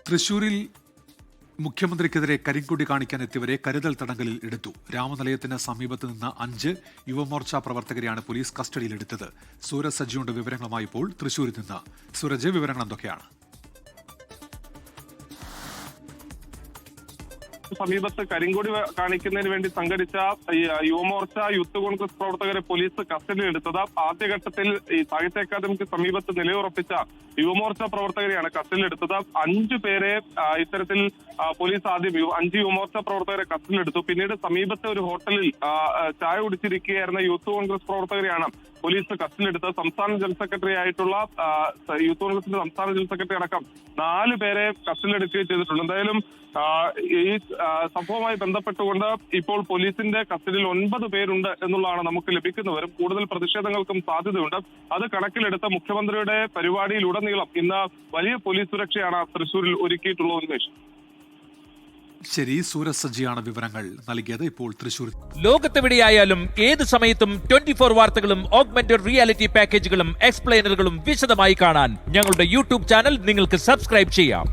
തൃശൂരിൽ മുഖ്യമന്ത്രിക്കെതിരെ കരിങ്കൊടി കാണിക്കാനെത്തിയവരെ കരുതൽ തടങ്കലിൽ എടുത്തു. രാമനിലയത്തിന് സമീപത്ത് നിന്ന് 5 യുവമോർച്ച പ്രവർത്തകരെയാണ് പോലീസ് കസ്റ്റഡിയിലെടുത്തത്. സൂരജ് സജിയുടെ വിവരങ്ങളുമായി ഇപ്പോൾ തൃശൂരിൽ നിന്ന്. സൂരജ്, വിവരങ്ങൾ എന്തൊക്കെയാണ്? സമീപത്ത് കരിങ്കൊടി കാണിക്കുന്നതിന് വേണ്ടി സംഘടിച്ച യുവമോർച്ച യൂത്ത് കോൺഗ്രസ് പ്രവർത്തകരെ പോലീസ് കസ്റ്റഡിയിലെടുത്തത്. ആദ്യഘട്ടത്തിൽ ഈ സാഹിത്യ അക്കാദമിക്ക് സമീപത്ത് നിലയുറപ്പിച്ച യുവമോർച്ച പ്രവർത്തകരെയാണ് കസ്റ്റഡിയിലെടുത്തത്. 5 പേരെ ഇത്തരത്തിൽ പോലീസ് ആദ്യം 5 യുവമോർച്ച പ്രവർത്തകരെ കസ്റ്റഡിയിലെടുത്തു. പിന്നീട് സമീപത്തെ ഒരു ഹോട്ടലിൽ ചായ കുടിച്ചിരിക്കുകയായിരുന്ന യൂത്ത് കോൺഗ്രസ് പ്രവർത്തകരെയാണ് പോലീസ് കസ്റ്റഡിയിലെടുത്തത്. സംസ്ഥാന ജനറൽ സെക്രട്ടറി ആയിട്ടുള്ള യൂത്ത് കോൺഗ്രസിന്റെ സംസ്ഥാന ജനറൽ സെക്രട്ടറി അടക്കം 4 പേരെ കസ്റ്റഡിയിലെടുക്കുകയും ചെയ്തിട്ടുണ്ട്. എന്തായാലും ഈ സംഭവവുമായി ബന്ധപ്പെട്ടുകൊണ്ട് ഇപ്പോൾ പോലീസിന്റെ കസ്റ്റഡിയിൽ 9 പേരുണ്ട് എന്നുള്ളതാണ് നമുക്ക് ലഭിക്കുന്ന വിവരം. കൂടുതൽ പ്രതിഷേധങ്ങൾക്കും സാധ്യതയുണ്ട്. അത് കണക്കിലെടുത്ത മുഖ്യമന്ത്രിയുടെ പരിപാടിയിലുടനീളം ഇന്ന് വലിയ പോലീസ് സുരക്ഷയാണ് തൃശൂരിൽ ഒരുക്കിയിട്ടുള്ളത്. ഉന്മേഷ്, ശരി, സൂരജ് സജിയാണ് വിവരങ്ങൾ നൽകിയത്. ഇപ്പോൾ തൃശൂർ. ലോകത്തെവിടെയായാലും ഏത് സമയത്തും 24 വാർത്തകളും ഓഗ്മെന്റഡ് റിയാലിറ്റി പാക്കേജുകളും എക്സ്പ്ലെയിനറുകളും വിശദമായി കാണാൻ ഞങ്ങളുടെ യൂട്യൂബ് ചാനൽ നിങ്ങൾക്ക് സബ്സ്ക്രൈബ് ചെയ്യാം.